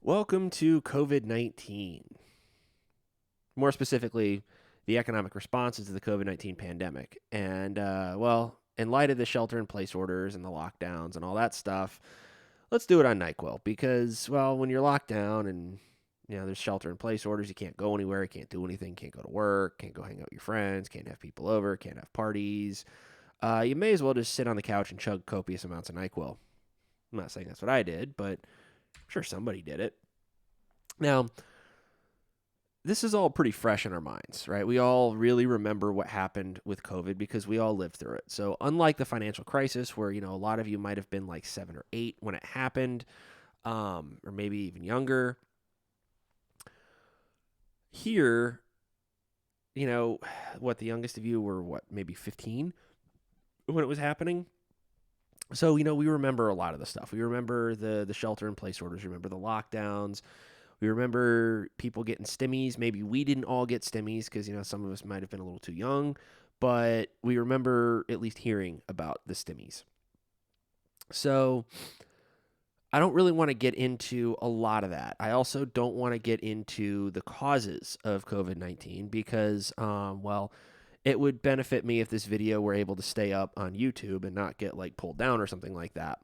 Welcome to COVID-19. More specifically, the economic responses to the COVID-19 pandemic. In light of the shelter in place orders and the lockdowns and all that stuff, let's do it on NyQuil because, well, when you're locked down and there's shelter in place orders, you can't go anywhere, can't do anything, can't go to work, can't go hang out with your friends, can't have people over, can't have parties. You may as well just sit on the couch and chug copious amounts of NyQuil. I'm not saying that's what I did, but I'm sure somebody did it. Now, this is all pretty fresh in our minds, right? We all really remember what happened with COVID because we all lived through it. So, unlike the financial crisis, where a lot of you might have been like 7 or 8 when it happened, or maybe even younger, here, what the youngest of you were, maybe 15 when it was happening. So, we remember a lot of the stuff. We remember the shelter in place orders, we remember the lockdowns. We remember people getting stimmies. Maybe we didn't all get stimmies because, some of us might have been a little too young, but we remember at least hearing about the stimmies. So I don't really want to get into a lot of that. I also don't want to get into the causes of COVID-19 because, it would benefit me if this video were able to stay up on YouTube and not get pulled down or something like that.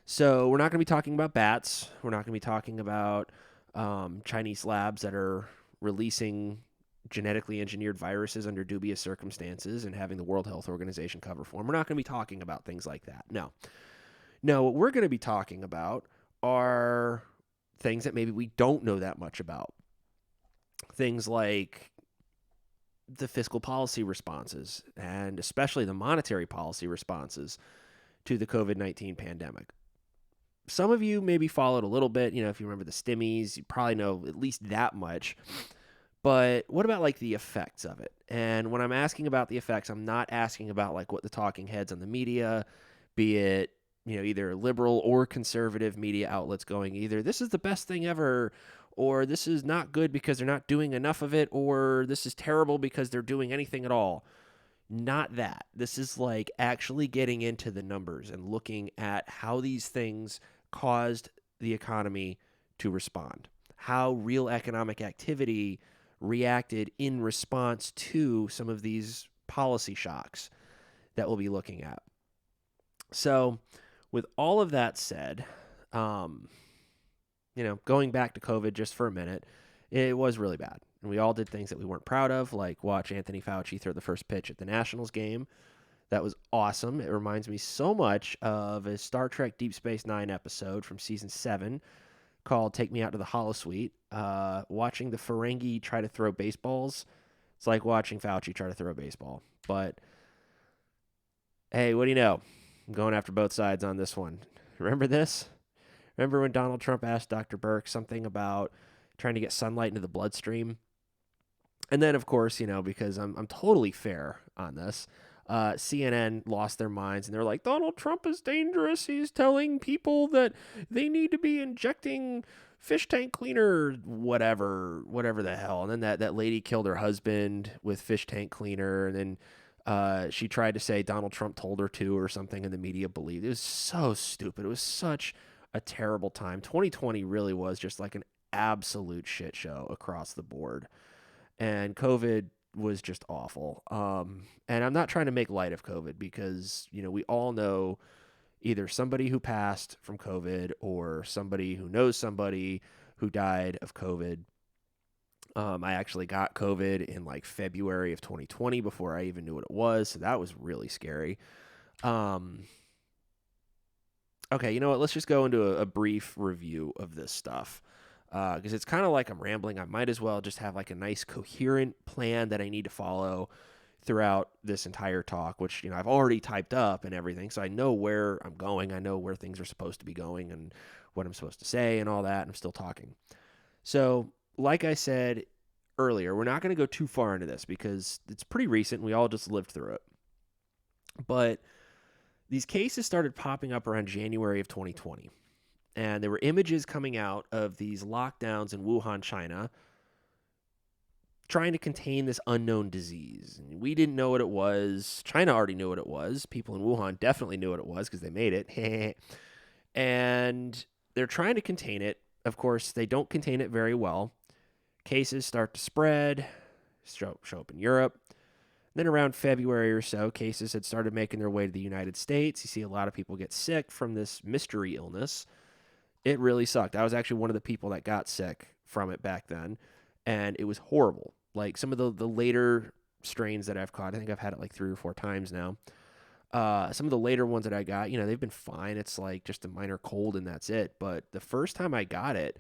So we're not going to be talking about bats. We're not going to be talking about Chinese labs that are releasing genetically engineered viruses under dubious circumstances and having the World Health Organization cover for them. We're not going to be talking about things like that. No, what we're going to be talking about are things that maybe we don't know that much about. Things like the fiscal policy responses and especially the monetary policy responses to the COVID-19 pandemic. Some of you maybe followed a little bit. If you remember the stimmies, you probably know at least that much. But what about the effects of it? And when I'm asking about the effects, I'm not asking about what the talking heads on the media, be it either liberal or conservative media outlets going either this is the best thing ever, or this is not good because they're not doing enough of it, or this is terrible because they're doing anything at all. Not that. This is actually getting into the numbers and looking at how these things caused the economy to respond, how real economic activity reacted in response to some of these policy shocks that we'll be looking at. So, with all of that said, going back to COVID just for a minute, it was really bad. And we all did things that we weren't proud of, like watch Anthony Fauci throw the first pitch at the Nationals game. That was awesome. It reminds me so much of a Star Trek Deep Space Nine episode from season 7 called Take Me Out to the Holosuite. Watching the Ferengi try to throw baseballs, it's like watching Fauci try to throw a baseball. But hey, what do you know? I'm going after both sides on this one. Remember this? Remember when Donald Trump asked Dr. Birx something about trying to get sunlight into the bloodstream? And then, of course, because I'm totally fair on this, CNN lost their minds and they're like, Donald Trump is dangerous. He's telling people that they need to be injecting fish tank cleaner, whatever the hell. And then that lady killed her husband with fish tank cleaner. And then she tried to say Donald Trump told her to or something, and the media believed. It was so stupid. It was such a terrible time. 2020 really was just an absolute shit show across the board. And COVID was just awful. And I'm not trying to make light of COVID because, we all know either somebody who passed from COVID or somebody who knows somebody who died of COVID. I actually got COVID in February of 2020 before I even knew what it was. So that was really scary. Okay, you know what? Let's just go into a brief review of this stuff. Because it's kind of like I'm rambling. I might as well just have a nice coherent plan that I need to follow throughout this entire talk, which, I've already typed up and everything. So I know where I'm going. I know where things are supposed to be going and what I'm supposed to say and all that. And I'm still talking. So, like I said earlier, we're not going to go too far into this because it's pretty recent. We all just lived through it. But these cases started popping up around January of 2020. And there were images coming out of these lockdowns in Wuhan, China, trying to contain this unknown disease. And we didn't know what it was. China already knew what it was. People in Wuhan definitely knew what it was because they made it. And they're trying to contain it of course, they don't contain it very well. Cases start to spread, show up in Europe. Then around February or so, cases had started making their way to the United States. You see a lot of people get sick from this mystery illness. It really sucked. I was actually one of the people that got sick from it back then, and it was horrible. Like some of the later strains that I've caught, I think I've had it like 3 or 4 times now. Some of the later ones that I got, they've been fine. It's like just a minor cold and that's it. But the first time I got it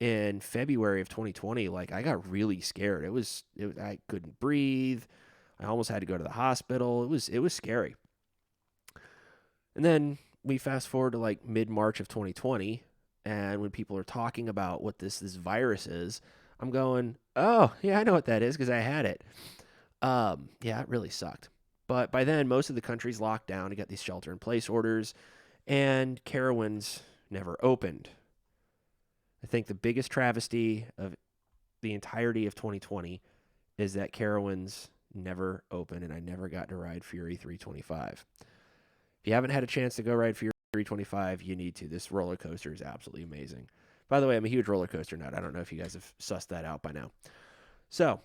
in February of 2020, like I got really scared. I couldn't breathe. I almost had to go to the hospital. It was scary. And then we fast forward to like mid March of 2020, and when people are talking about what this virus is, I'm going, oh yeah, I know what that is because I had it. Yeah, it really sucked. But by then, most of the country's locked down and got these shelter-in-place orders, and Carowinds never opened. I think the biggest travesty of the entirety of 2020 is that Carowinds never opened, and I never got to ride Fury 325. If you haven't had a chance to go ride Fury 325, you need to. This roller coaster is absolutely amazing. By the way, I'm a huge roller coaster nut. I don't know if you guys have sussed that out by now. So,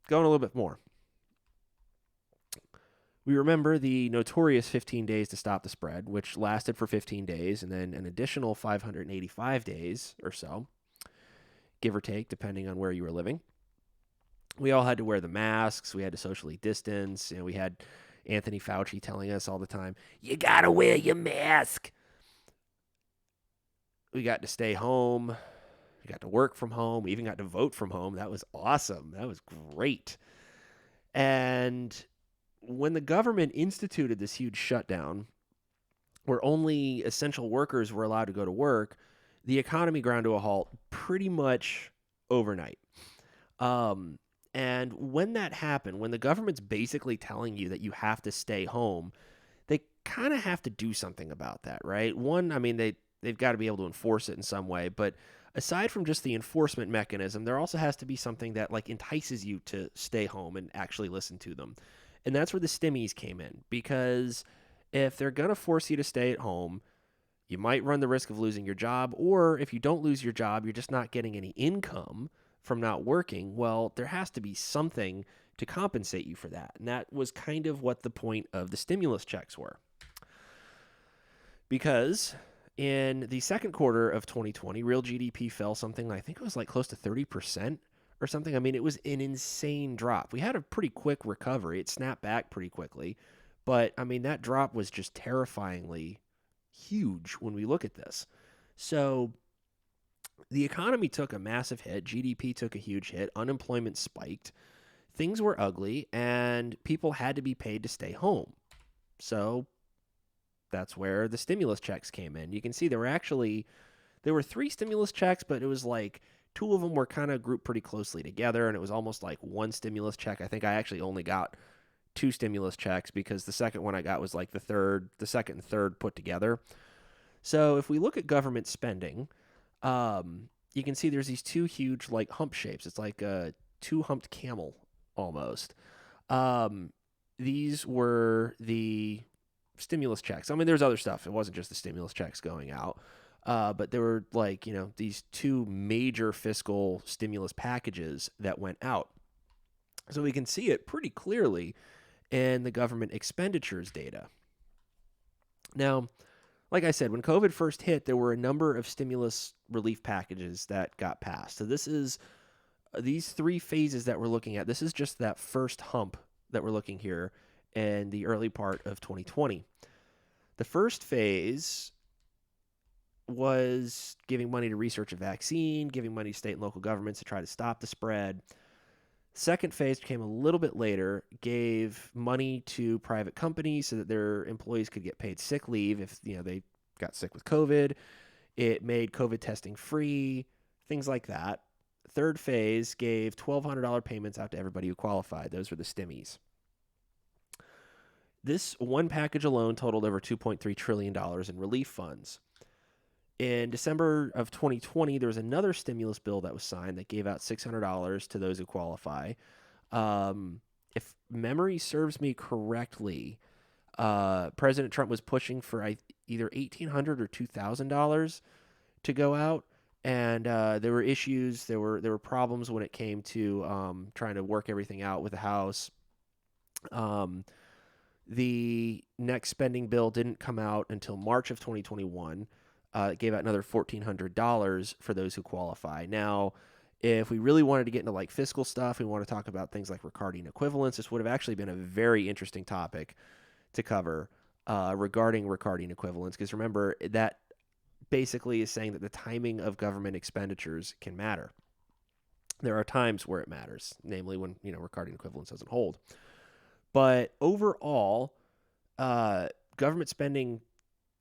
going a little bit more. We remember the notorious 15 days to stop the spread, which lasted for 15 days, and then an additional 585 days or so, give or take, depending on where you were living. We all had to wear the masks. We had to socially distance. We had Anthony Fauci telling us all the time, you got to wear your mask. We got to stay home. We got to work from home. We even got to vote from home. That was awesome. That was great. And when the government instituted this huge shutdown where only essential workers were allowed to go to work, the economy ground to a halt pretty much overnight. And when that happened, when the government's basically telling you that you have to stay home, they kind of have to do something about that, right? One, I mean, they've got to be able to enforce it in some way, but aside from just the enforcement mechanism, there also has to be something that like entices you to stay home and actually listen to them. And that's where the stimmies came in, because if they're going to force you to stay at home, you might run the risk of losing your job, or if you don't lose your job, you're just not getting any income from not working. Well, there has to be something to compensate you for that. And that was kind of what the point of the stimulus checks were. Because in the second quarter of 2020, real GDP fell something, I think it was like close to 30% or something. I mean, it was an insane drop. We had a pretty quick recovery. It snapped back pretty quickly. But, I mean, that drop was just terrifyingly huge when we look at this. So the economy took a massive hit. GDP took a huge hit. Unemployment spiked. Things were ugly, and people had to be paid to stay home. So that's where the stimulus checks came in. You can see there were 3 stimulus checks, but it was like 2 of them were kind of grouped pretty closely together, and it was almost like one stimulus check. I think I actually only got 2 stimulus checks because the second one I got was like the second and third put together. So if we look at government spending, you can see there's these 2 huge like hump shapes. It's like a 2-humped camel almost. These were the stimulus checks. I mean, there's other stuff. It wasn't just the stimulus checks going out. But there were like, these 2 major fiscal stimulus packages that went out. So we can see it pretty clearly in the government expenditures data. Now, like I said, when COVID first hit, there were a number of stimulus relief packages that got passed. So these 3 phases that we're looking at, this is just that first hump that we're looking here in the early part of 2020. The first phase was giving money to research a vaccine, giving money to state and local governments to try to stop the spread. Second phase came a little bit later, gave money to private companies so that their employees could get paid sick leave if they got sick with COVID. It made COVID testing free, things like that. Third phase gave $1,200 payments out to everybody who qualified. Those were the stimmies. This one package alone totaled over $2.3 trillion in relief funds. In December of 2020, there was another stimulus bill that was signed that gave out $600 to those who qualify. If memory serves me correctly, President Trump was pushing for either $1,800 or $2,000 to go out. And there were issues. There were problems when it came to trying to work everything out with the House. Um, the next spending bill didn't come out until March of 2021. It gave out another $1,400 for those who qualify. Now, if we really wanted to get into like fiscal stuff, we want to talk about things like recording equivalents. This would have actually been a very interesting topic to cover regarding recording equivalents, because remember that basically is saying that the timing of government expenditures can matter. There are times where it matters, namely when recording equivalence doesn't hold. But overall, government spending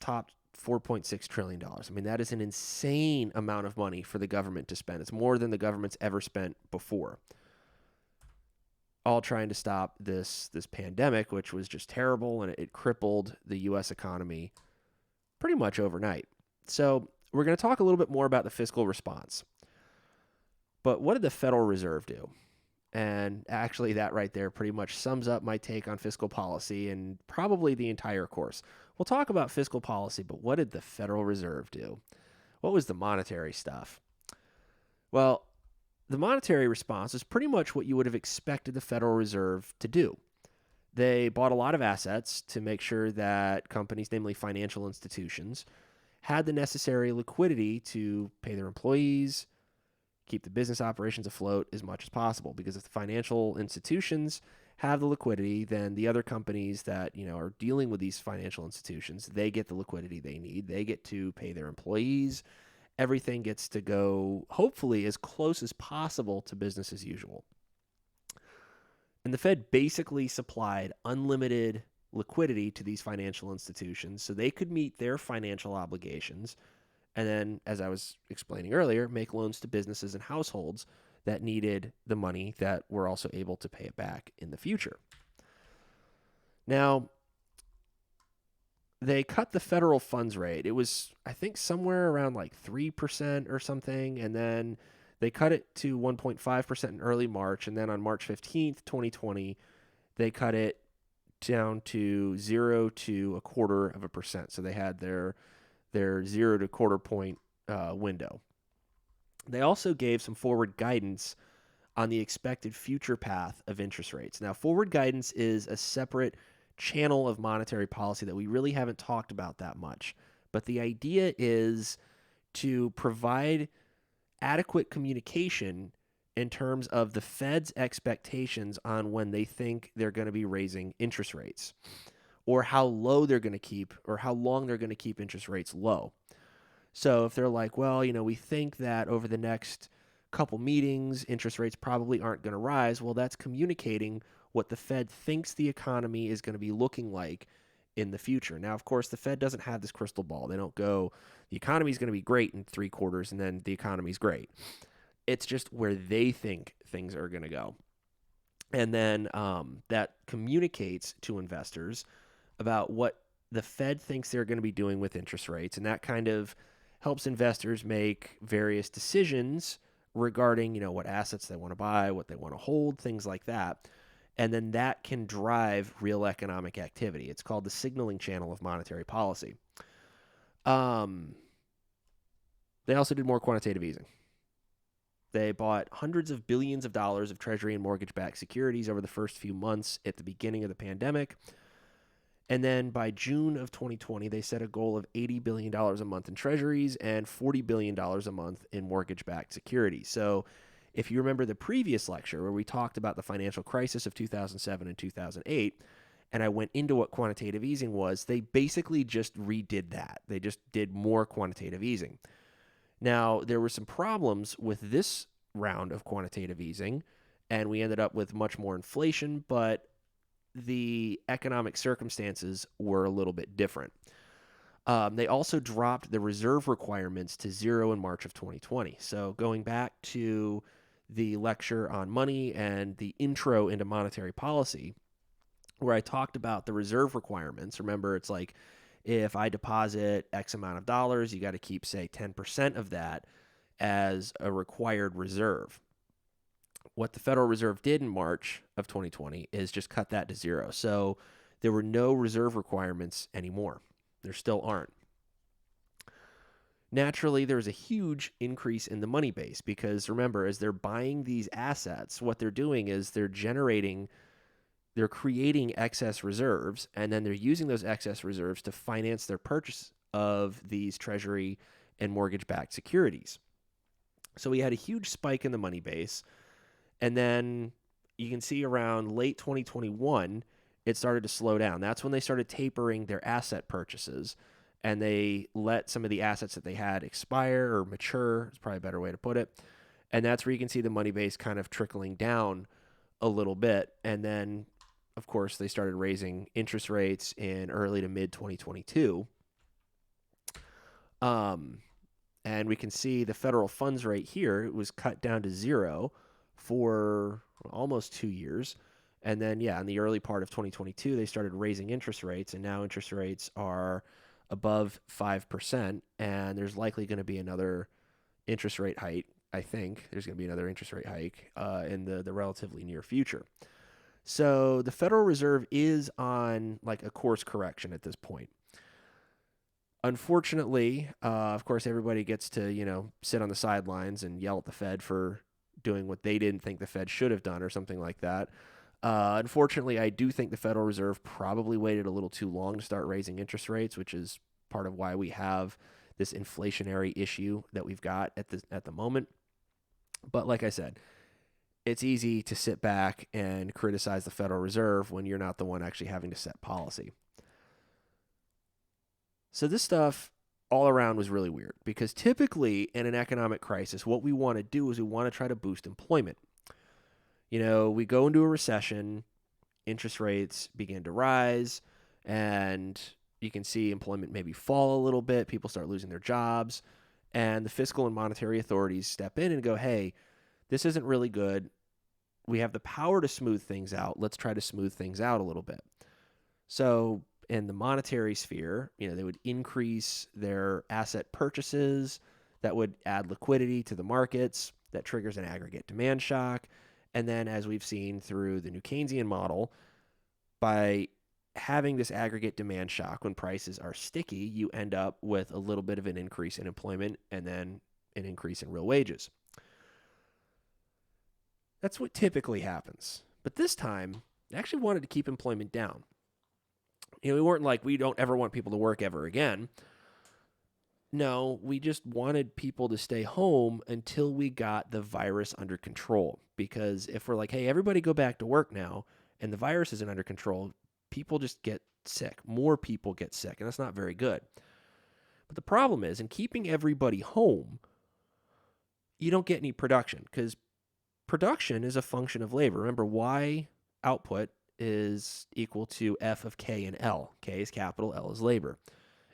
topped $4.6 trillion. I mean, that is an insane amount of money for the government to spend. It's more than the government's ever spent before. All trying to stop this pandemic, which was just terrible, and it crippled the U.S. economy pretty much overnight. So we're going to talk a little bit more about the fiscal response. But what did the Federal Reserve do? And actually, that right there pretty much sums up my take on fiscal policy and probably the entire course. We'll talk about fiscal policy, but what did the Federal Reserve do? What was the monetary stuff? Well, the monetary response is pretty much what you would have expected the Federal Reserve to do. They bought a lot of assets to make sure that companies, namely financial institutions, had the necessary liquidity to pay their employees, keep the business operations afloat as much as possible. Because if the financial institutions have the liquidity, then the other companies that are dealing with these financial institutions, they get the liquidity they need. They get to pay their employees. Everything gets to go, hopefully, as close as possible to business as usual. And the Fed basically supplied unlimited liquidity to these financial institutions so they could meet their financial obligations. And then, as I was explaining earlier, make loans to businesses and households that needed the money that were also able to pay it back in the future. Now, they cut the federal funds rate. It was, I think, somewhere around like 3% or something. And then they cut it to 1.5% in early March. And then on March 15th, 2020, they cut it down to 0 to 0.25%. So they had their 0 to quarter point window. They also gave some forward guidance on the expected future path of interest rates. Now, forward guidance is a separate channel of monetary policy that we really haven't talked about that much. But the idea is to provide adequate communication in terms of the Fed's expectations on when they think they're going to be raising interest rates, or how low they're going to keep, or how long they're going to keep interest rates low. So if they're like, well, we think that over the next couple meetings, interest rates probably aren't going to rise, well, that's communicating what the Fed thinks the economy is going to be looking like in the future. Now, of course, the Fed doesn't have this crystal ball. They don't go, the economy is going to be great in 3 quarters, and then the economy's great. It's just where they think things are going to go. And then that communicates to investors about what the Fed thinks they're going to be doing with interest rates. And that kind of helps investors make various decisions regarding, what assets they want to buy, what they want to hold, things like that. And then that can drive real economic activity. It's called the signaling channel of monetary policy. They also did more quantitative easing. They bought hundreds of billions of dollars of Treasury and mortgage-backed securities over the first few months at the beginning of the pandemic. And then by June of 2020, they set a goal of $80 billion a month in treasuries and $40 billion a month in mortgage-backed securities. So if you remember the previous lecture where we talked about the financial crisis of 2007 and 2008, and I went into what quantitative easing was, they basically just redid that. They just did more quantitative easing. Now, there were some problems with this round of quantitative easing, and we ended up with much more inflation, but the economic circumstances were a little bit different. They also dropped the reserve requirements to 0 in March of 2020. So going back to the lecture on money and the intro into monetary policy, where I talked about the reserve requirements, remember, it's like if I deposit X amount of dollars, you got to keep, say, 10% of that as a required reserve. What the Federal Reserve did in March of 2020 is just cut that to 0. So there were no reserve requirements anymore. There still aren't. naturally there was a huge increase in the money base because remember, as they're buying these assets, what they're doing is they're creating excess reserves, and then they're using those excess reserves to finance their purchase of these treasury and mortgage-backed securities. So we had a huge spike in the money base, and then you can see around late 2021, it started to slow down. That's when they started tapering their asset purchases, and they let some of the assets that they had expire or mature, is probably a better way to put it. And that's where you can see the money base kind of trickling down a little bit. And then, of course, they started raising interest rates in early to mid 2022. And we can see the federal funds rate here was cut down to zero for almost 2 years. And then, yeah, in the early part of 2022, they started raising interest rates, and now interest rates are above 5%. And there's likely going to be another interest rate hike. I think there's going to be another interest rate hike in the relatively near future. So the Federal Reserve is on like a course correction at this point. Unfortunately, of course, everybody gets to, sit on the sidelines and yell at the Fed for doing what they didn't think the Fed should have done or something like that. Unfortunately, I do think the Federal Reserve probably waited a little too long to start raising interest rates, which is part of why we have this inflationary issue that we've got at the moment. But like I said, it's easy to sit back and criticize the Federal Reserve when you're not the one actually having to set policy. So this stuff all around was really weird because typically in an economic crisis, what we want to do is we want to try to boost employment. We go into a recession, interest rates begin to rise, and you can see employment maybe fall a little bit. People start losing their jobs, and the fiscal and monetary authorities step in and go, hey, this isn't really good. We have the power to smooth things out. Let's try to smooth things out a little bit. So in the monetary sphere, they would increase their asset purchases. That would add liquidity to the markets. That triggers an aggregate demand shock. And then, as we've seen through the new Keynesian model, by having this aggregate demand shock when prices are sticky, you end up with a little bit of an increase in employment and then an increase in real wages. That's what typically happens. But this time, they actually wanted to keep employment down. We weren't like, we don't ever want people to work ever again. No, we just wanted people to stay home until we got the virus under control. Because if we're like, hey, everybody go back to work now, and the virus isn't under control, people just get sick. More people get sick, and that's not very good. But the problem is, in keeping everybody home, you don't get any production, because production is a function of labor. Remember, Y output is equal to F of K and L. K is capital, L is labor.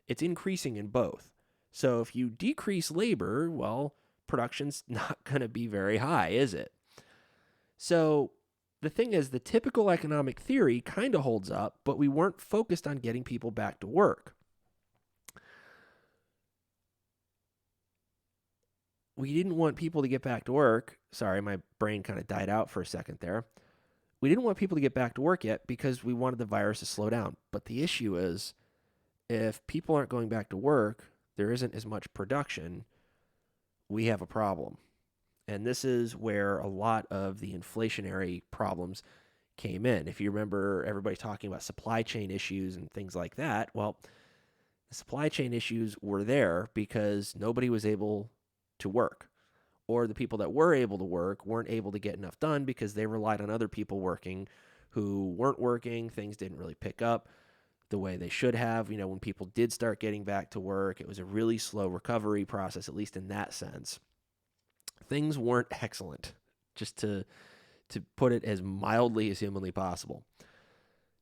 It's increasing in both. So if you decrease labor, well, production's not going to be very high, is it? So the thing is, the typical economic theory kind of holds up, but we weren't focused on getting people back to work. We didn't want people to get back to work. Sorry, my brain kind of died out for a second there. We didn't want people to get back to work yet because we wanted the virus to slow down. But the issue is, if people aren't going back to work, there isn't as much production, we have a problem. And this is where a lot of the inflationary problems came in. If you remember everybody talking about supply chain issues and things like that, well, the supply chain issues were there because nobody was able to work. Or the people that were able to work weren't able to get enough done because they relied on other people working who weren't working. Things didn't really pick up the way they should have. When people did start getting back to work, it was a really slow recovery process, at least in that sense. Things weren't excellent, just to put it as mildly as humanly possible.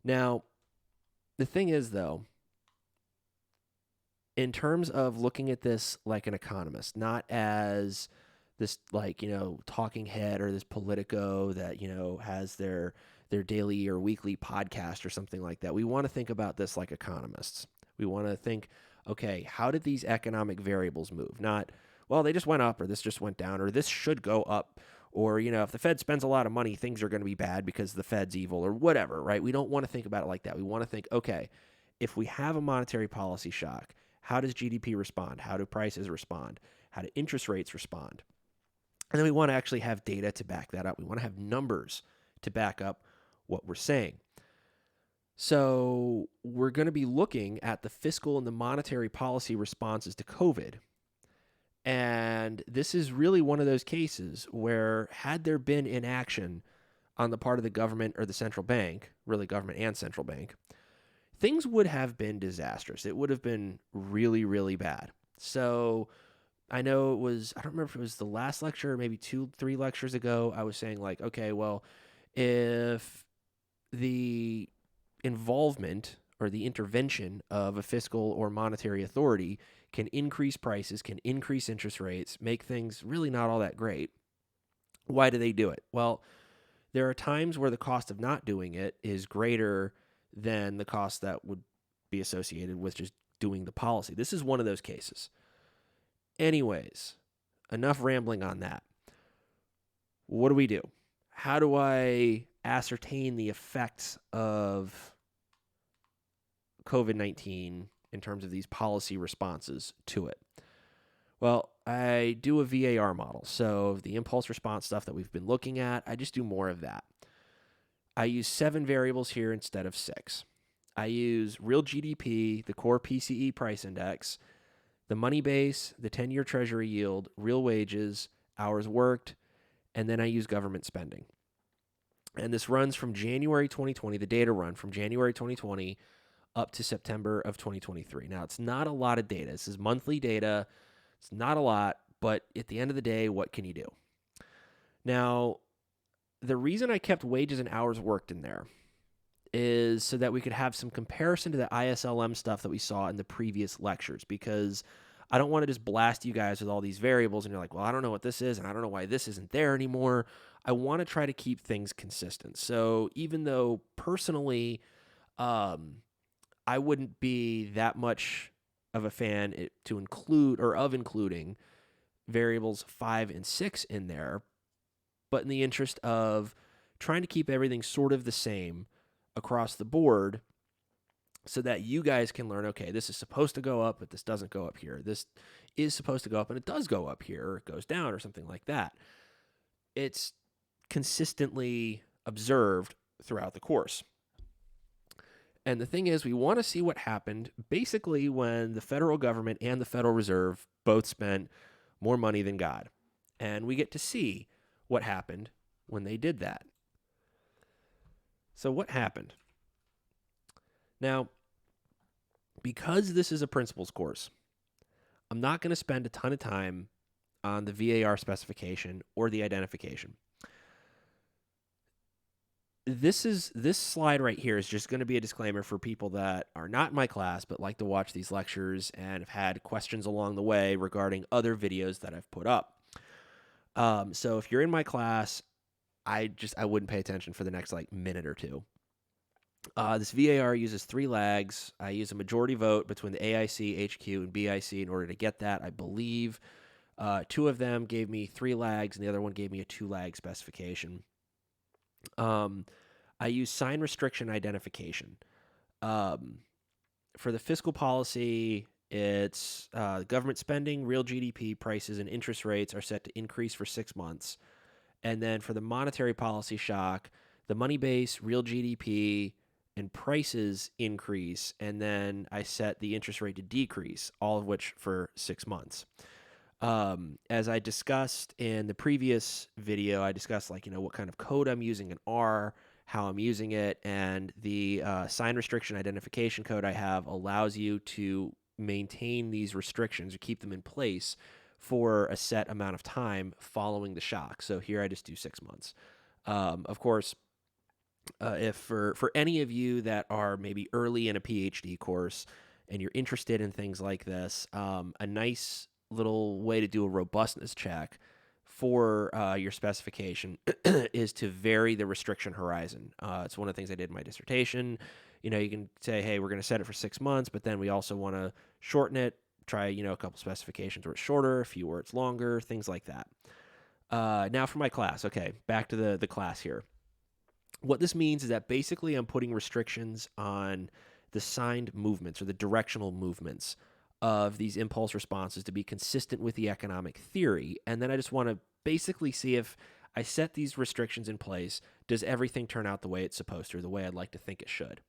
Now, the thing is, though, in terms of looking at this like an economist, not as this talking head or this politico that, has their daily or weekly podcast or something like that. We want to think about this like economists. We want to think, okay, how did these economic variables move? Not, well, they just went up or this just went down or this should go up or, if the Fed spends a lot of money, things are going to be bad because the Fed's evil or whatever, right? We don't want to think about it like that. We want to think, okay, if we have a monetary policy shock, How does GDP respond? How do prices respond? How do interest rates respond? And then we want to actually have data to back that up. We want to have numbers to back up what we're saying. So we're going to be looking at the fiscal and the monetary policy responses to COVID. And this is really one of those cases where, had there been inaction on the part of the government or the central bank, really government and central bank, things would have been disastrous. It would have been really, really bad. So I know it was, I don't remember if it was the last lecture or maybe 2-3 lectures ago, I was saying like, okay, well, if the involvement or the intervention of a fiscal or monetary authority can increase prices, can increase interest rates, make things really not all that great, why do they do it? Well, there are times where the cost of not doing it is greater than the cost that would be associated with just doing the policy. This is one of those cases. Anyways, enough rambling on that. What do? How do I ascertain the effects of COVID-19 in terms of these policy responses to it? Well, I do a VAR model. So the impulse response stuff that we've been looking at, I just do more of that. I use 7 variables here instead of 6. I use real GDP, the core PCE price index, the money base, the 10-year treasury yield, real wages, hours worked, and then I use government spending. And this runs from January 2020, the data run from January 2020 up to September of 2023. Now, it's not a lot of data. This is monthly data. It's not a lot, but at the end of the day, what can you do? Now, the reason I kept wages and hours worked in there is so that we could have some comparison to the ISLM stuff that we saw in the previous lectures, because I don't want to just blast you guys with all these variables and you're like, well, I don't know what this is and I don't know why this isn't there anymore. I want to try to keep things consistent. So even though personally I wouldn't be that much of a fan to include or of including variables 5 and 6 in there, but in the interest of trying to keep everything sort of the same across the board so that you guys can learn, okay, this is supposed to go up, but this doesn't go up here. This is supposed to go up, and it does go up here, or it goes down, or something like that. It's consistently observed throughout the course. And the thing is, we want to see what happened basically when the federal government and the Federal Reserve both spent more money than God. And we get to see what happened when they did that. So what happened? Now, because this is a principles course, I'm not going to spend a ton of time on the VAR specification or the identification. This slide right here is just going to be a disclaimer for people that are not in my class but like to watch these lectures and have had questions along the way regarding other videos that I've put up. So if you're in my class, I wouldn't pay attention for the next minute or two. This VAR uses 3 lags. I use a majority vote between the AIC, HQ, and BIC in order to get that. I believe 2 of them gave me 3 lags, and the other one gave me a 2 lag specification. I use sign restriction identification. For the fiscal policy, it's government spending, real GDP, prices, and interest rates are set to increase for 6 months. And then for the monetary policy shock, the money base, real GDP, and prices increase. And then I set the interest rate to decrease, all of which for 6 months. As I discussed in the previous video, I discussed what kind of code I'm using in R, how I'm using it, and the sign restriction identification code I have allows you to maintain these restrictions or keep them in place for a set amount of time following the shock. So here I just do 6 months. Of course, if for any of you that are maybe early in a PhD course and you're interested in things like this, a nice little way to do a robustness check for your specification is to vary the restriction horizon. It's one of the things I did in my dissertation. You can say, hey, we're going to set it for 6 months, but then we also want to shorten it, try, a couple specifications where it's shorter, a few where it's longer, things like that. Now for my class. Okay, back to the class here. What this means is that basically I'm putting restrictions on the signed movements or the directional movements of these impulse responses to be consistent with the economic theory. And then I just want to basically see if I set these restrictions in place, does everything turn out the way it's supposed to, or the way I'd like to think it should?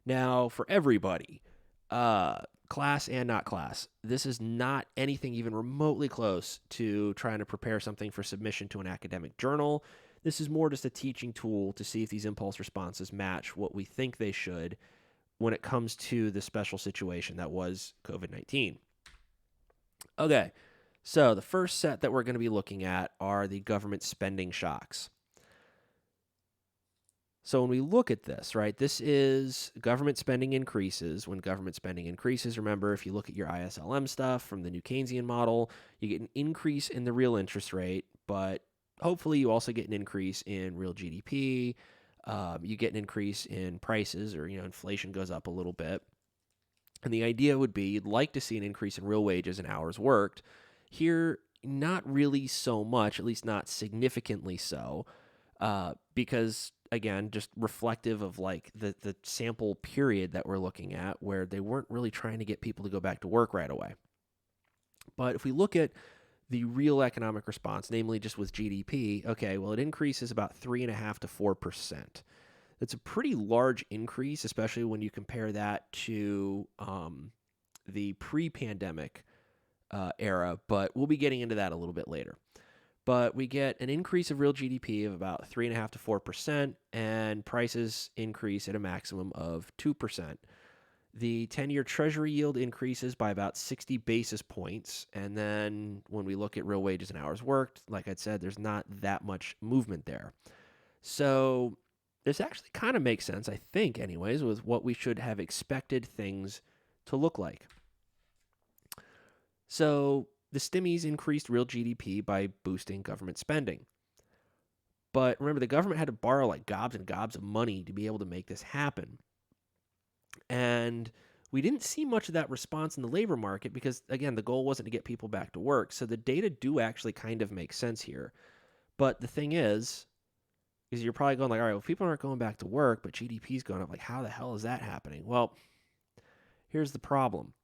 Now, for everybody, class and not class, this is not anything even remotely close to trying to prepare something for submission to an academic journal. This is more just a teaching tool to see if these impulse responses match what we think they should when it comes to the special situation that was COVID-19. Okay, so the first set that we're going to be looking at are the government spending shocks. So when we look at this, right, this is government spending increases. When government spending increases, remember, if you look at your ISLM stuff from the new Keynesian model, you get an increase in the real interest rate, but hopefully you also get an increase in real GDP. You get an increase in prices, or, inflation goes up a little bit. And the idea would be you'd like to see an increase in real wages and hours worked. Here, not really so much, at least not significantly so, because, again, just reflective of like the sample period that we're looking at, where they weren't really trying to get people to go back to work right away. But if we look at the real economic response, namely just with GDP, okay, well, it increases about 3.5% to 4%. That's a pretty large increase, especially when you compare that to the pre-pandemic era, but we'll be getting into that a little bit later. But we get an increase of real GDP of about 3.5% to 4%, and prices increase at a maximum of 2%. The 10-year Treasury yield increases by about 60 basis points, and then when we look at real wages and hours worked, like I said, there's not that much movement there. So this actually kind of makes sense, I think, anyways, with what we should have expected things to look like. So the stimmies increased real GDP by boosting government spending. But remember, the government had to borrow like gobs and gobs of money to be able to make this happen. And we didn't see much of that response in the labor market because, again, the goal wasn't to get people back to work. So the data do actually kind of make sense here. But the thing is you're probably going like, all right, well, people aren't going back to work, but GDP is going up. Like, how the hell is that happening? Well, here's the problem.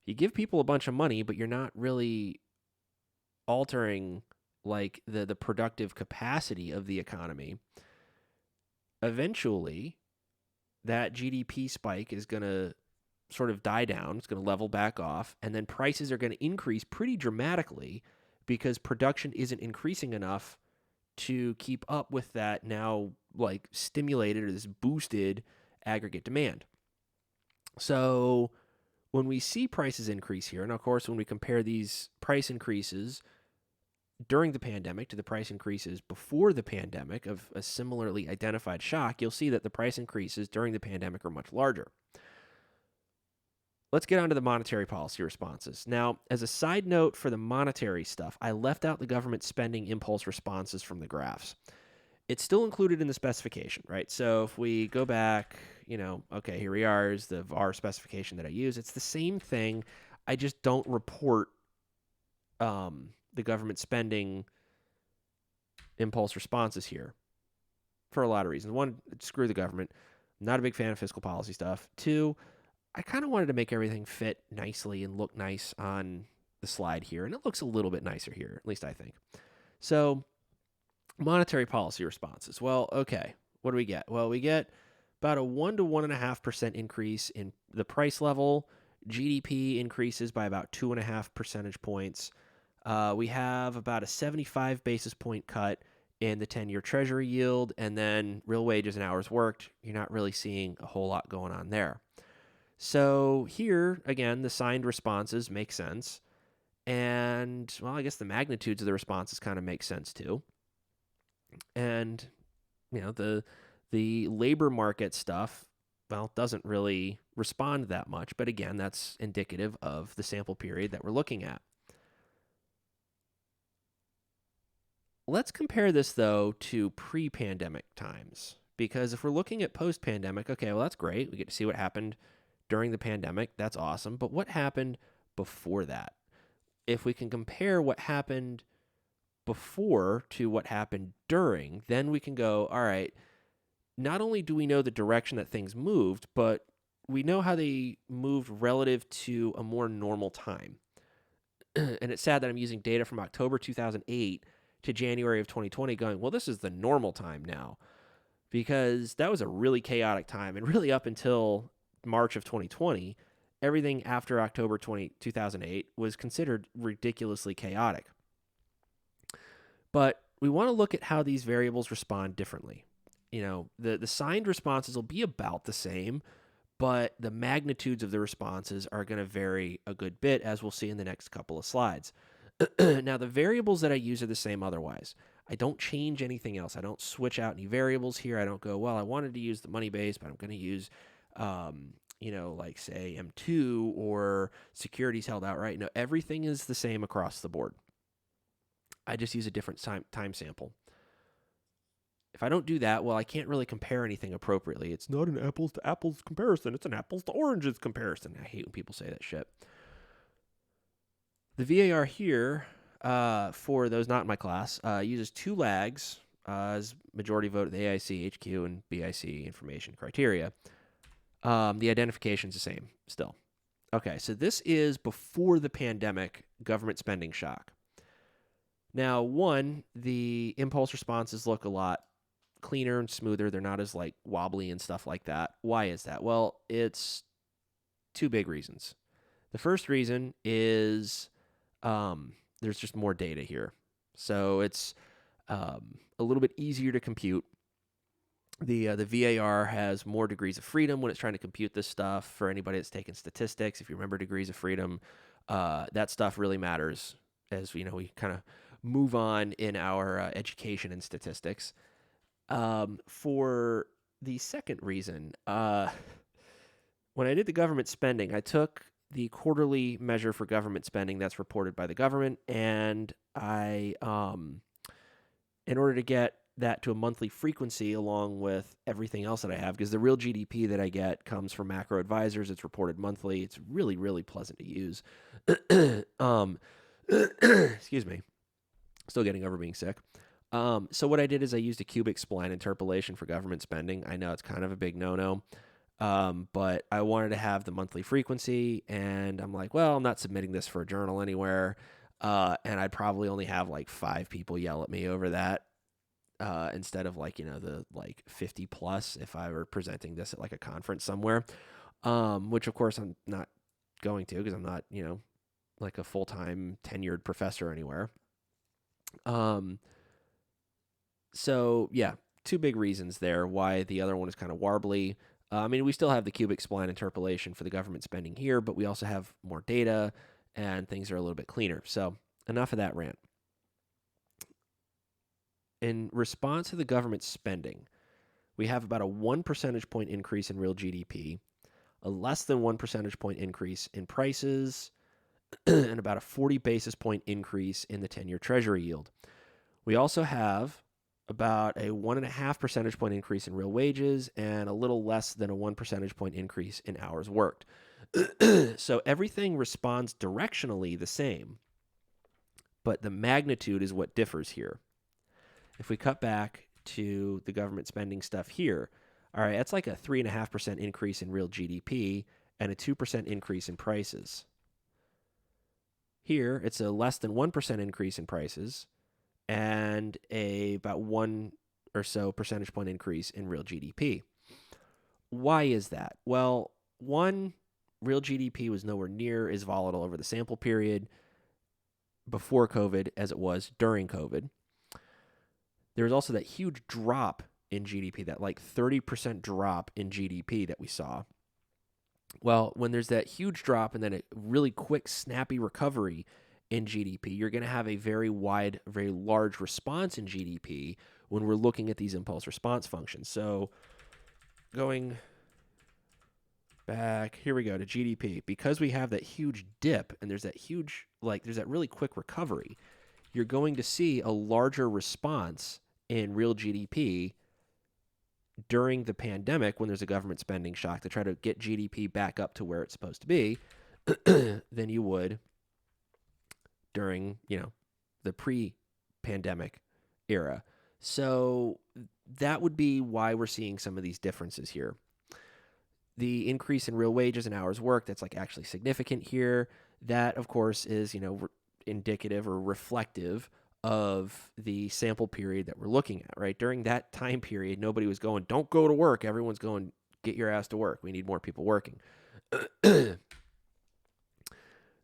You give people a bunch of money, but you're not really altering like the productive capacity of the economy. Eventually, that GDP spike is going to sort of die down. It's going to level back off, and then prices are going to increase pretty dramatically because production isn't increasing enough to keep up with that now like stimulated or this boosted aggregate demand. So when we see prices increase here, and of course, when we compare these price increases during the pandemic to the price increases before the pandemic of a similarly identified shock, you'll see that the price increases during the pandemic are much larger. Let's get on to the monetary policy responses. Now, as a side note for the monetary stuff, I left out the government spending impulse responses from the graphs. It's still included in the specification, right? So if we go back, okay, here we are, is the VAR specification that I use. It's the same thing. I just don't report the government spending impulse responses here for a lot of reasons. One, screw the government. I'm not a big fan of fiscal policy stuff. Two, I kind of wanted to make everything fit nicely and look nice on the slide here, and it looks a little bit nicer here, at least I think. So monetary policy responses. Well, okay, what do we get? Well, we get about a 1 to 1.5% increase in the price level. GDP increases by about 2.5 percentage points. We have about a 75 basis point cut in the 10-year Treasury yield, and then real wages and hours worked. You're not really seeing a whole lot going on there. So here, again, the signed responses make sense. And, well, I guess the magnitudes of the responses kind of make sense too. And, the labor market stuff, well, doesn't really respond that much. But again, that's indicative of the sample period that we're looking at. Let's compare this, though, to pre-pandemic times. Because if we're looking at post-pandemic, okay, well, that's great. We get to see what happened during the pandemic. That's awesome. But what happened before that? If we can compare what happened before to what happened during, then we can go, all right, not only do we know the direction that things moved, but we know how they moved relative to a more normal time. And it's sad that I'm using data from October 2008 to January of 2020 going, well, this is the normal time now, because that was a really chaotic time. And really up until March of 2020, everything after October 2008 was considered ridiculously chaotic. But we want to look at how these variables respond differently. The signed responses will be about the same, but the magnitudes of the responses are going to vary a good bit, as we'll see in the next couple of slides. Now, the variables that I use are the same otherwise. I don't change anything else. I don't switch out any variables here. I don't go, well, I wanted to use the money base, but I'm going to use, like say M2 or securities held outright. No, everything is the same across the board. I just use a different time sample. If I don't do that, well, I can't really compare anything appropriately. It's not an apples to apples comparison. It's an apples to oranges comparison. I hate when people say that shit. The VAR here, for those not in my class, uses two lags as majority vote of the AIC, HQ, and BIC information criteria. The identification is the same still. Okay, so this is before the pandemic government spending shock. Now, the impulse responses look a lot cleaner and smoother. They're not as wobbly and stuff like that. Why is that? Well, it's two big reasons. The first reason is there's just more data here. So it's a little bit easier to compute. The VAR has more degrees of freedom when it's trying to compute this stuff. For anybody that's taken statistics, if you remember degrees of freedom, that stuff really matters as we kind of move on in our education and statistics. For the second reason, when I did the government spending, I took the quarterly measure for government spending that's reported by the government, and I, in order to get that to a monthly frequency along with everything else that I have, because the real GDP that I get comes from Macro Advisors. It's reported monthly. It's really, really pleasant to use. Excuse me. Still getting over being sick. So what I did is I used a cubic spline interpolation for government spending. I know it's kind of a big no-no, but I wanted to have the monthly frequency, and I'm like, well, I'm not submitting this for a journal anywhere, and I'd probably only have 5 people yell at me over that instead of the 50 plus if I were presenting this at a conference somewhere, which of course I'm not going to, because I'm not a full-time tenured professor anywhere. So yeah, two big reasons there why the other one is kind of warbly. We still have the cubic spline interpolation for the government spending here, but we also have more data and things are a little bit cleaner. So enough of that rant. In response to the government spending, we have about a 1 percentage point increase in real GDP, a less than 1 percentage point increase in prices, and about a 40 basis point increase in the 10-year Treasury yield. We also have about a 1.5 percentage point increase in real wages and a little less than a 1 percentage point increase in hours worked. So everything responds directionally the same, but the magnitude is what differs here. If we cut back to the government spending stuff here, all right, that's a 3.5% increase in real GDP and a 2% increase in prices. Here, it's a less than 1% increase in prices and about 1 or so percentage point increase in real GDP. Why is that? Well, one, real GDP was nowhere near as volatile over the sample period before COVID as it was during COVID. There was also that huge drop in GDP, that 30% drop in GDP that we saw. Well, when there's that huge drop and then a really quick, snappy recovery in GDP, you're going to have a very wide, very large response in GDP when we're looking at these impulse response functions. So going back, here we go to GDP. Because we have that huge dip and there's that huge, there's that really quick recovery, you're going to see a larger response in real GDP during the pandemic when there's a government spending shock to try to get GDP back up to where it's supposed to be than you would during, the pre-pandemic era. So that would be why we're seeing some of these differences here. the increase in real wages and hours worked, that's like actually significant here. That, of course, is, indicative or reflective of the sample period that we're looking at, right? During that time period, nobody was going, don't go to work. Everyone's going, get your ass to work. We need more people working. The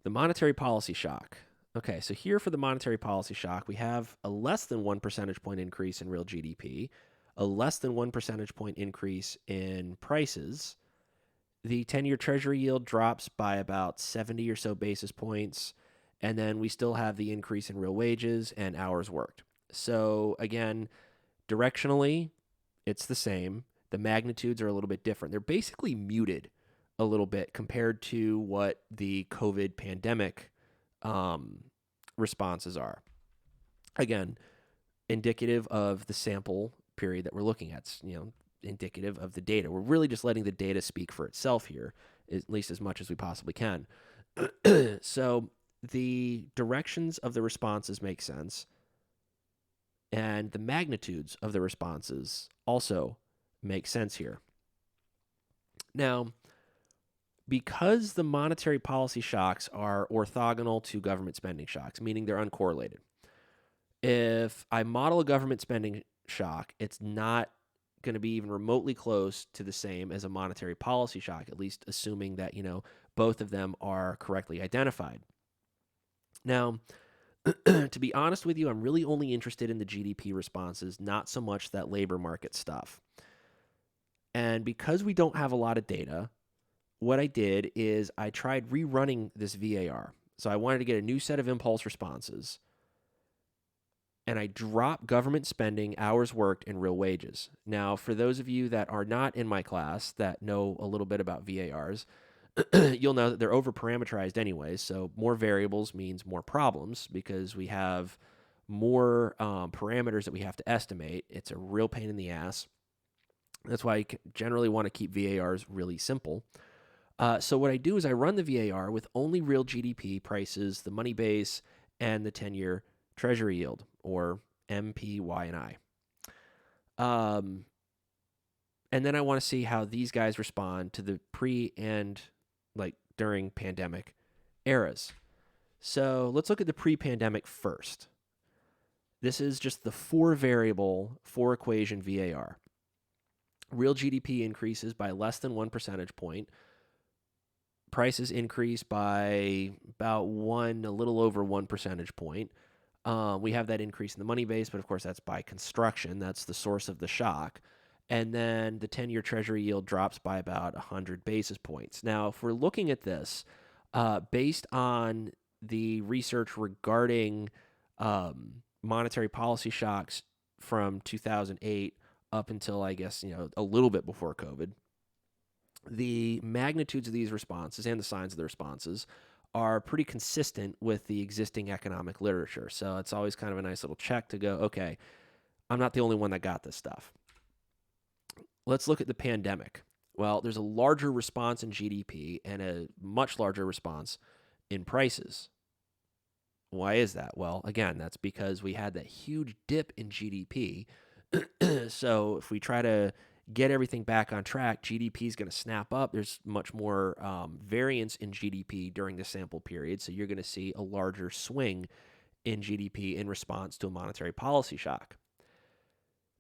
monetary policy shock. Okay, so here for the monetary policy shock, we have a less than 1 percentage point increase in real GDP, a less than 1 percentage point increase in prices. The 10-year Treasury yield drops by about 70 or so basis points, and then we still have the increase in real wages and hours worked. So again, directionally, it's the same. The magnitudes are a little bit different. They're basically muted a little bit compared to what the COVID pandemic responses are. Again, indicative of the sample period that we're looking at. It's, indicative of the data. We're really just letting the data speak for itself here, at least as much as we possibly can. So the directions of the responses make sense, and the magnitudes of the responses also make sense here. Now, because the monetary policy shocks are orthogonal to government spending shocks, meaning they're uncorrelated, if I model a government spending shock, it's not going to be even remotely close to the same as a monetary policy shock, at least assuming that, both of them are correctly identified. Now, to be honest with you, I'm really only interested in the GDP responses, not so much that labor market stuff. And because we don't have a lot of data, what I did is I tried rerunning this VAR. So I wanted to get a new set of impulse responses, and I dropped government spending, hours worked, and real wages. Now, for those of you that are not in my class that know a little bit about VARs, you'll know that they're over-parameterized anyways, so more variables means more problems because we have more parameters that we have to estimate. It's a real pain in the ass. That's why I generally want to keep VARs really simple. So what I do is I run the VAR with only real GDP prices, the money base, and the 10-year Treasury yield, or MPY&I. And then I want to see how these guys respond to the pre and during pandemic eras. So let's look at the pre-pandemic first. This is just the 4-variable, 4-equation VAR. Real GDP increases by less than 1 percentage point. Prices increase by about a little over 1 percentage point. We have that increase in the money base, but of course that's by construction. That's the source of the shock. And then the 10-year Treasury yield drops by about 100 basis points. Now, if we're looking at this, based on the research regarding monetary policy shocks from 2008 up until, I guess, a little bit before COVID, the magnitudes of these responses and the signs of the responses are pretty consistent with the existing economic literature. So it's always kind of a nice little check to go, okay, I'm not the only one that got this stuff. Let's look at the pandemic. Well, there's a larger response in GDP and a much larger response in prices. Why is that? Well, again, that's because we had that huge dip in GDP. So if we try to get everything back on track, GDP is going to snap up. There's much more variance in GDP during the sample period. So you're going to see a larger swing in GDP in response to a monetary policy shock.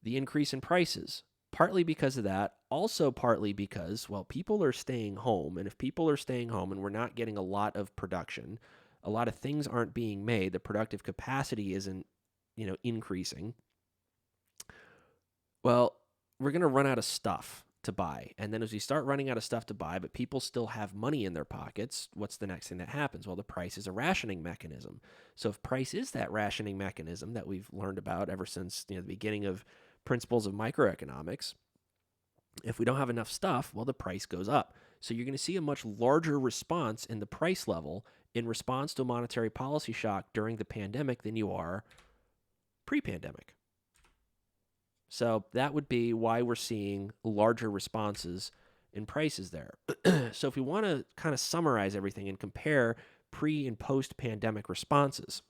The increase in prices, partly because of that, also partly because, people are staying home. And if people are staying home and we're not getting a lot of production, a lot of things aren't being made, the productive capacity isn't, increasing. Well, we're going to run out of stuff to buy. And then as we start running out of stuff to buy, but people still have money in their pockets, what's the next thing that happens? Well, the price is a rationing mechanism. So if price is that rationing mechanism that we've learned about ever since the beginning of principles of microeconomics, if we don't have enough stuff, the price goes up. So you're going to see a much larger response in the price level in response to a monetary policy shock during the pandemic than you are pre-pandemic. So that would be why we're seeing larger responses in prices there. So if we want to kind of summarize everything and compare pre- and post-pandemic responses,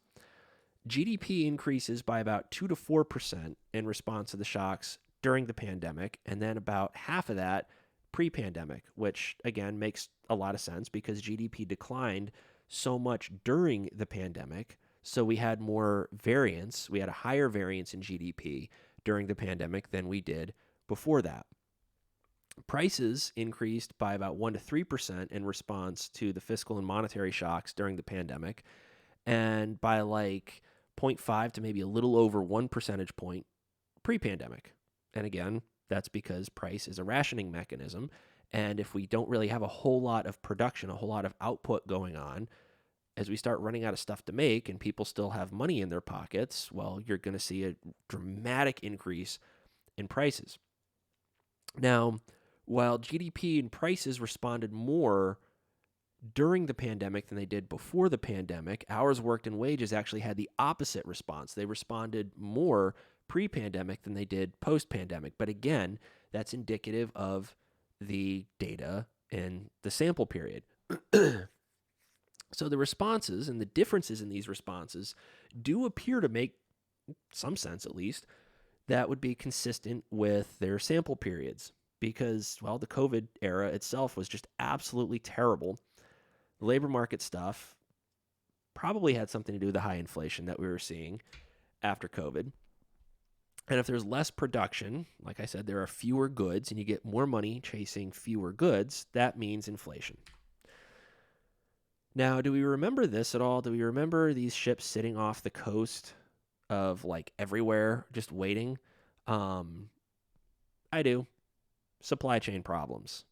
GDP increases by about 2 to 4% in response to the shocks during the pandemic, and then about half of that pre-pandemic, which again makes a lot of sense because GDP declined so much during the pandemic. So we had more variance. We had a higher variance in GDP during the pandemic than we did before that. Prices increased by about 1 to 3% in response to the fiscal and monetary shocks during the pandemic, and by like zero point 0.5 to maybe a little over 1 percentage point pre-pandemic. And again, that's because price is a rationing mechanism. And if we don't really have a whole lot of production, a whole lot of output going on, as we start running out of stuff to make and people still have money in their pockets, well, you're going to see a dramatic increase in prices. Now, while GDP and prices responded more during the pandemic than they did before the pandemic, hours worked and wages actually had the opposite response. They responded more pre-pandemic than they did post-pandemic. But again, that's indicative of the data in the sample period. So the responses and the differences in these responses do appear to make some sense, at least, that would be consistent with their sample periods because, well, the COVID era itself was just absolutely terrible. The labor market stuff probably had something to do with the high inflation that we were seeing after COVID. And if there's less production, like I said, there are fewer goods and you get more money chasing fewer goods, that means inflation. Now, do we remember this at all? Do we remember these ships sitting off the coast of like everywhere, just waiting? I do. Supply chain problems.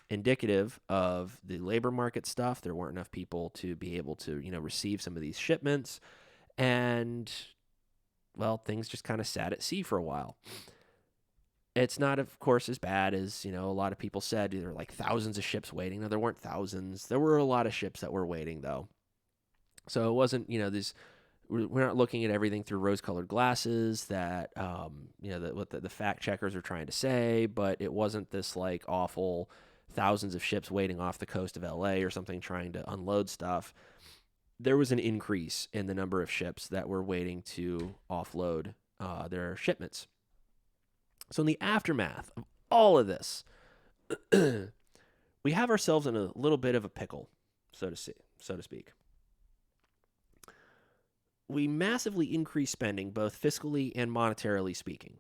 Indicative of the labor market stuff. There weren't enough people to be able to, receive some of these shipments. And, well, things just kind of sat at sea for a while. It's not, of course, as bad as, a lot of people said. There were like thousands of ships waiting. No, there weren't thousands. There were a lot of ships that were waiting, though. So it wasn't, we're not looking at everything through rose-colored glasses that, what the fact checkers are trying to say, but it wasn't this like awful thousands of ships waiting off the coast of LA or something trying to unload stuff. There was an increase in the number of ships that were waiting to offload their shipments. So in the aftermath of all of this, we have ourselves in a little bit of a pickle, so to speak. We massively increase spending, both fiscally and monetarily speaking.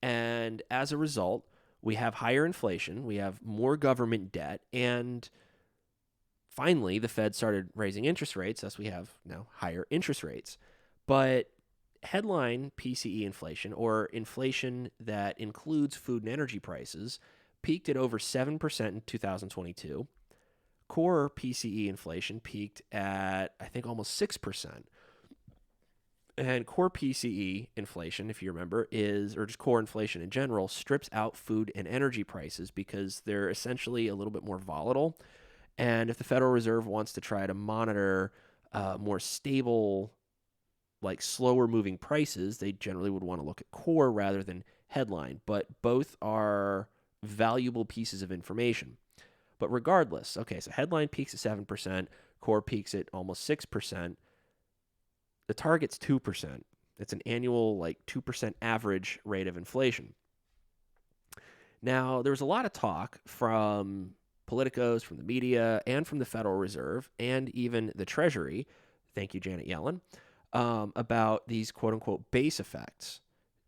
And as a result, we have higher inflation, we have more government debt, and finally, the Fed started raising interest rates, thus we have now higher interest rates. But headline PCE inflation, or inflation that includes food and energy prices, peaked at over 7% in 2022. Core PCE inflation peaked at, I think, almost 6%. And core PCE inflation, if you remember, or just core inflation in general, strips out food and energy prices because they're essentially a little bit more volatile. And if the Federal Reserve wants to try to monitor more stable, like slower moving prices, they generally would want to look at core rather than headline. But both are valuable pieces of information. But regardless, okay, so headline peaks at 7%, core peaks at almost 6%. The target's 2%. It's an annual 2% average rate of inflation. Now, there was a lot of talk from politicos, from the media, and from the Federal Reserve, and even the Treasury, thank you, Janet Yellen, about these quote-unquote base effects,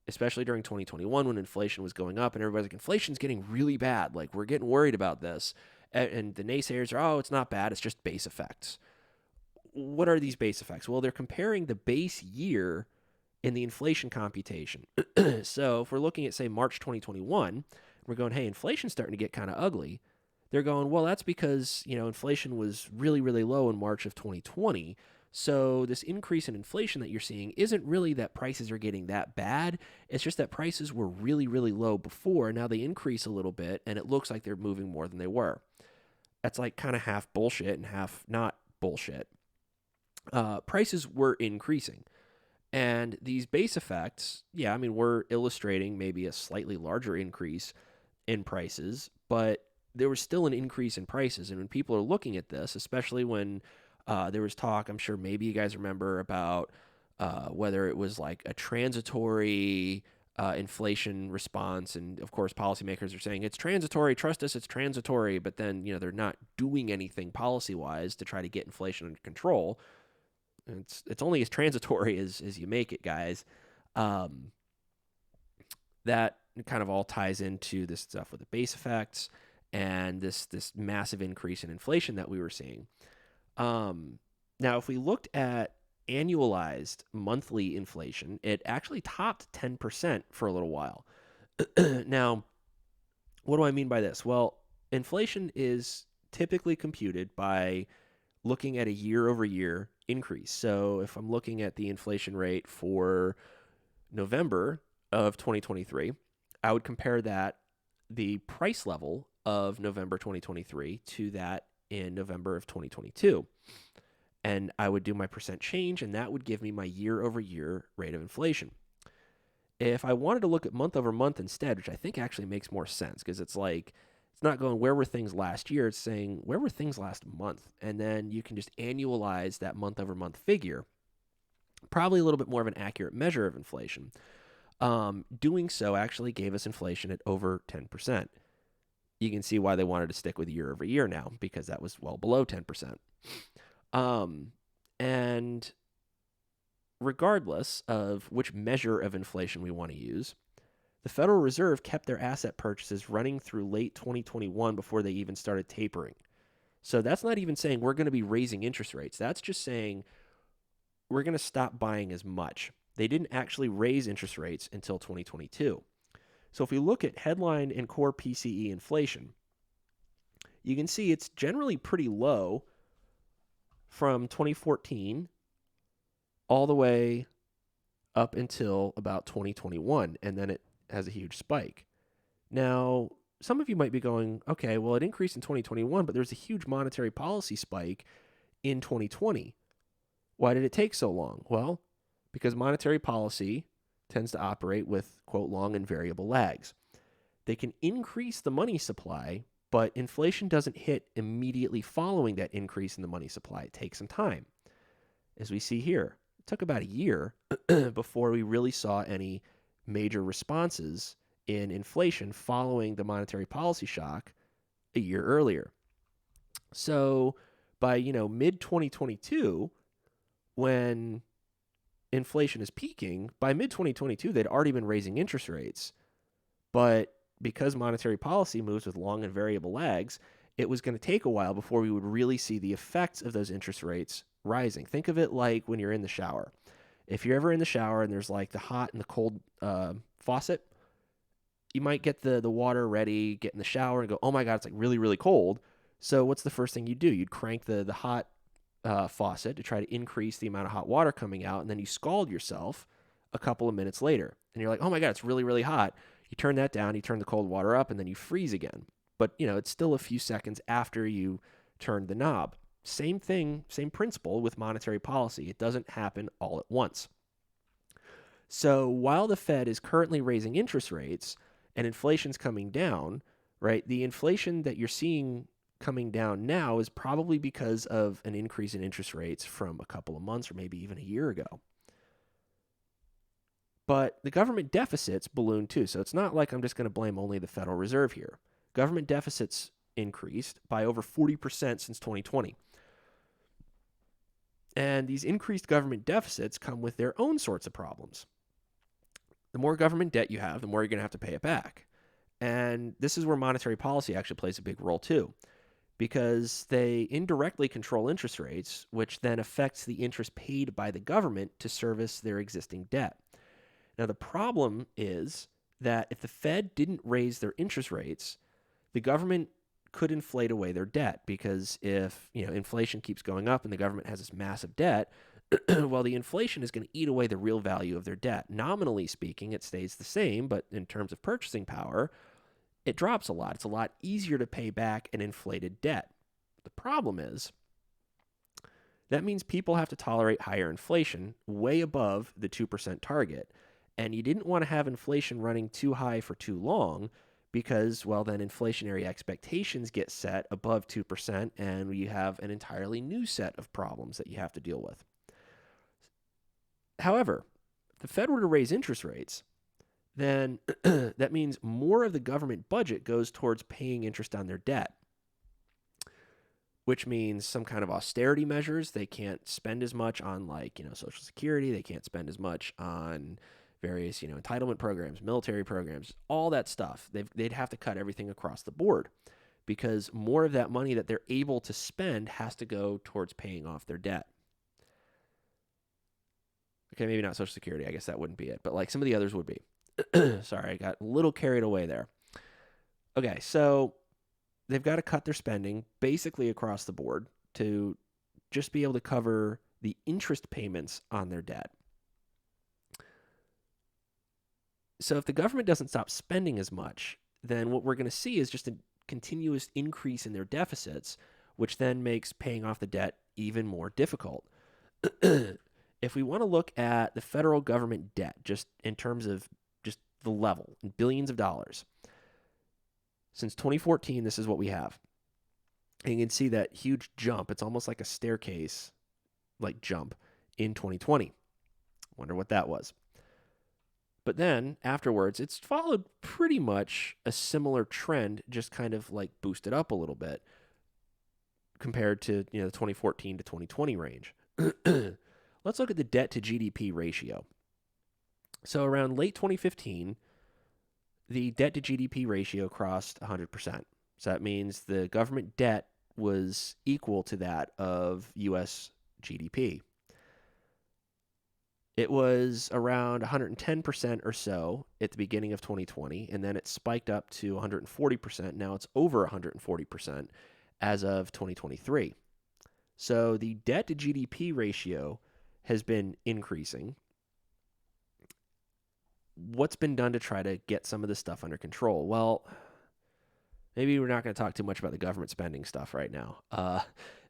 especially during 2021 when inflation was going up, and everybody's like, inflation's getting really bad. Like, we're getting worried about this. And the naysayers are, it's not bad, it's just base effects. What are these base effects? Well, they're comparing the base year in the inflation computation. So if we're looking at, say, March 2021, we're going, hey, inflation's starting to get kind of ugly. They're going, well, that's because, inflation was really, really low in March of 2020. So this increase in inflation that you're seeing isn't really that prices are getting that bad. It's just that prices were really, really low before. Now they increase a little bit, and it looks like they're moving more than they were. That's like kind of half bullshit and half not bullshit. Prices were increasing. And these base effects, we're illustrating maybe a slightly larger increase in prices, but there was still an increase in prices. And when people are looking at this, especially when there was talk, I'm sure maybe you guys remember about whether it was like a transitory inflation response. And of course, policymakers are saying it's transitory, trust us, it's transitory. But then, they're not doing anything policy wise to try to get inflation under control. It's only as transitory as you make it, guys. That kind of all ties into this stuff with the base effects and this massive increase in inflation that we were seeing. Now, if we looked at annualized monthly inflation, it actually topped 10% for a little while. Now, what do I mean by this? Well, inflation is typically computed by looking at a year-over-year increase. So if I'm looking at the inflation rate for November of 2023, I would compare the price level of November 2023 to that in November of 2022. And I would do my percent change, and that would give me my year-over-year rate of inflation. If I wanted to look at month over month instead, which I think actually makes more sense, because it's not going where were things last year, it's saying where were things last month, and then you can just annualize that month over month figure. Probably a little bit more of an accurate measure of inflation. Doing so actually gave us inflation at over 10%. You can see why they wanted to stick with year over year now, because that was well below 10%. And regardless of which measure of inflation we want to use, the Federal Reserve kept their asset purchases running through late 2021 before they even started tapering. So that's not even saying we're going to be raising interest rates. That's just saying we're going to stop buying as much. They didn't actually raise interest rates until 2022. So if we look at headline and core PCE inflation, you can see it's generally pretty low from 2014 all the way up until about 2021, and then it has a huge spike. Now, some of you might be going, okay, well, it increased in 2021, but there's a huge monetary policy spike in 2020. Why did it take so long? Well, because monetary policy tends to operate with, quote, long and variable lags. They can increase the money supply, but inflation doesn't hit immediately following that increase in the money supply. It takes some time. As we see here, it took about a year before we really saw any major responses in inflation following the monetary policy shock a year earlier. So by, mid-2022, when inflation is peaking, by mid-2022, they'd already been raising interest rates. But because monetary policy moves with long and variable lags, it was going to take a while before we would really see the effects of those interest rates rising. Think of it like when you're in the shower. If you're ever in the shower and there's like the hot and the cold faucet, you might get the water ready, get in the shower and go, oh my God, it's like really, really cold. So what's the first thing you do? You'd crank the hot faucet to try to increase the amount of hot water coming out, and then you scald yourself a couple of minutes later. And you're like, oh my God, it's really, really hot. You turn that down, you turn the cold water up, and then you freeze again. But, it's still a few seconds after you turn the knob. Same thing, same principle with monetary policy. It doesn't happen all at once. So while the Fed is currently raising interest rates and inflation's coming down, right, the inflation that you're seeing coming down now is probably because of an increase in interest rates from a couple of months or maybe even a year ago. But the government deficits balloon too. So it's not like I'm just going to blame only the Federal Reserve here. Government deficits increased by over 40% since 2020. And these increased government deficits come with their own sorts of problems. The more government debt you have, the more you're going to have to pay it back. And this is where monetary policy actually plays a big role too, because they indirectly control interest rates, which then affects the interest paid by the government to service their existing debt. Now, the problem is that if the Fed didn't raise their interest rates, the government could inflate away their debt, because if inflation keeps going up and the government has this massive debt, well, the inflation is going to eat away the real value of their debt. Nominally speaking, it stays the same, but in terms of purchasing power, it drops a lot. It's a lot easier to pay back an inflated debt. The problem is that means people have to tolerate higher inflation way above the 2% target. And you didn't want to have inflation running too high for too long, because, well, then inflationary expectations get set above 2%, and you have an entirely new set of problems that you have to deal with. However, if the Fed were to raise interest rates, then that means more of the government budget goes towards paying interest on their debt, which means some kind of austerity measures. They can't spend as much on, like, Social Security. They can't spend as much on various, entitlement programs, military programs, all that stuff. They'd have to cut everything across the board because more of that money that they're able to spend has to go towards paying off their debt. Okay, maybe not Social Security. I guess that wouldn't be it, but like some of the others would be. Sorry, I got a little carried away there. Okay, so they've got to cut their spending basically across the board to just be able to cover the interest payments on their debt. So if the government doesn't stop spending as much, then what we're going to see is just a continuous increase in their deficits, which then makes paying off the debt even more difficult. If we want to look at the federal government debt, just in terms of just the level, in billions of dollars, since 2014, this is what we have. And you can see that huge jump. It's almost like a staircase, like jump in 2020. Wonder what that was. But then afterwards, it's followed pretty much a similar trend, just kind of like boosted up a little bit compared to the 2014 to 2020 range. Let's look at the debt to GDP ratio. So around late 2015, the debt to GDP ratio crossed 100%. So that means the government debt was equal to that of U.S. GDP. It was around 110% or so at the beginning of 2020, and then it spiked up to 140%. Now it's over 140% as of 2023. So the debt to GDP ratio has been increasing. What's been done to try to get some of this stuff under control? Well, maybe we're not going to talk too much about the government spending stuff right now.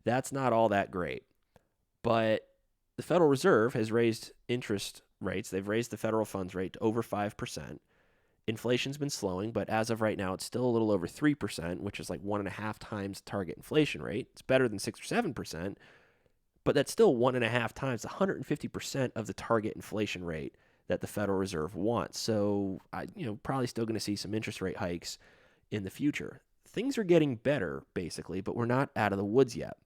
That's not all that great. But the Federal Reserve has raised interest rates. They've raised the federal funds rate to over 5%. Inflation's been slowing, but as of right now, it's still a little over 3%, which is like 1.5 times the target inflation rate. It's better than 6 or 7%, but that's still 1.5 times, 150% of the target inflation rate that the Federal Reserve wants. So, probably still going to see some interest rate hikes in the future. Things are getting better, basically, but we're not out of the woods yet.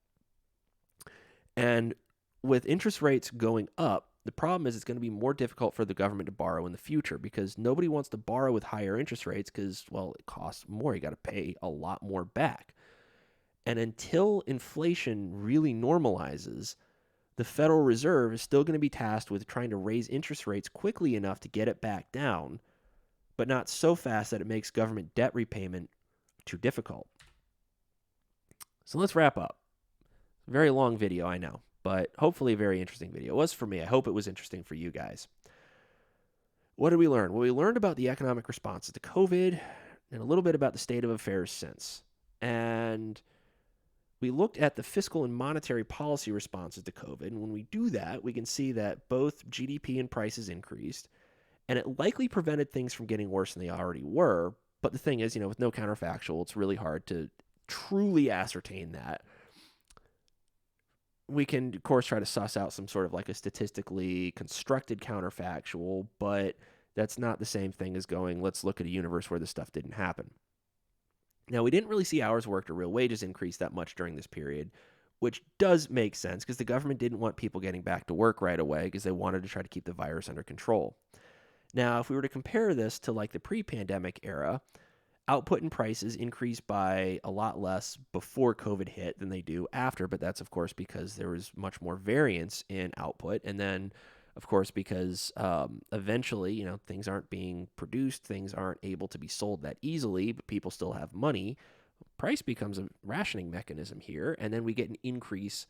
And with interest rates going up, the problem is it's going to be more difficult for the government to borrow in the future because nobody wants to borrow with higher interest rates because, well, it costs more. You got to pay a lot more back. And until inflation really normalizes, the Federal Reserve is still going to be tasked with trying to raise interest rates quickly enough to get it back down, but not so fast that it makes government debt repayment too difficult. So let's wrap up. Very long video, I know, but hopefully a very interesting video. It was for me. I hope it was interesting for you guys. What did we learn? Well, we learned about the economic responses to COVID and a little bit about the state of affairs since. And we looked at the fiscal and monetary policy responses to COVID. And when we do that, we can see that both GDP and prices increased, and it likely prevented things from getting worse than they already were. But the thing is, with no counterfactual, it's really hard to truly ascertain that. We can, of course, try to suss out some sort of like a statistically constructed counterfactual, but that's not the same thing as going, let's look at a universe where this stuff didn't happen. Now, we didn't really see hours worked or real wages increase that much during this period, which does make sense because the government didn't want people getting back to work right away because they wanted to try to keep the virus under control. Now, if we were to compare this to like the pre-pandemic era, output and prices increased by a lot less before COVID hit than they do after, but that's, of course, because there was much more variance in output. And then, of course, because eventually, things aren't being produced, things aren't able to be sold that easily, but people still have money. Price becomes a rationing mechanism here, and then we get an increase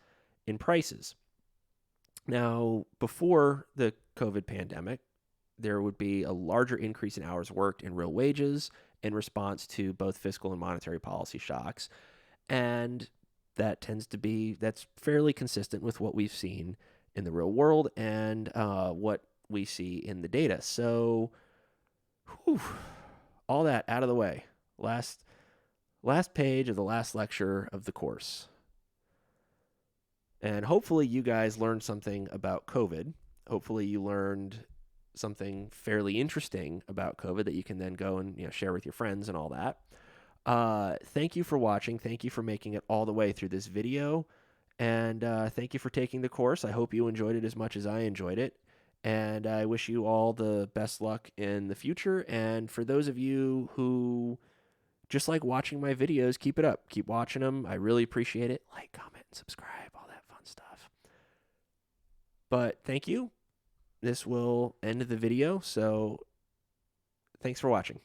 in prices. Now, before the COVID pandemic, there would be a larger increase in hours worked and real wages in response to both fiscal and monetary policy shocks. And that's fairly consistent with what we've seen in the real world and what we see in the data. So, all that out of the way. Last page of the last lecture of the course. And hopefully you guys learned something about COVID. Hopefully you learned something fairly interesting about COVID that you can then go and share with your friends and all that. Thank you for watching. Thank you for making it all the way through this video. And thank you for taking the course. I hope you enjoyed it as much as I enjoyed it. And I wish you all the best luck in the future. And for those of you who just like watching my videos, keep it up. Keep watching them. I really appreciate it. Like, comment, and subscribe, all that fun stuff. But thank you. This will end the video. So thanks for watching.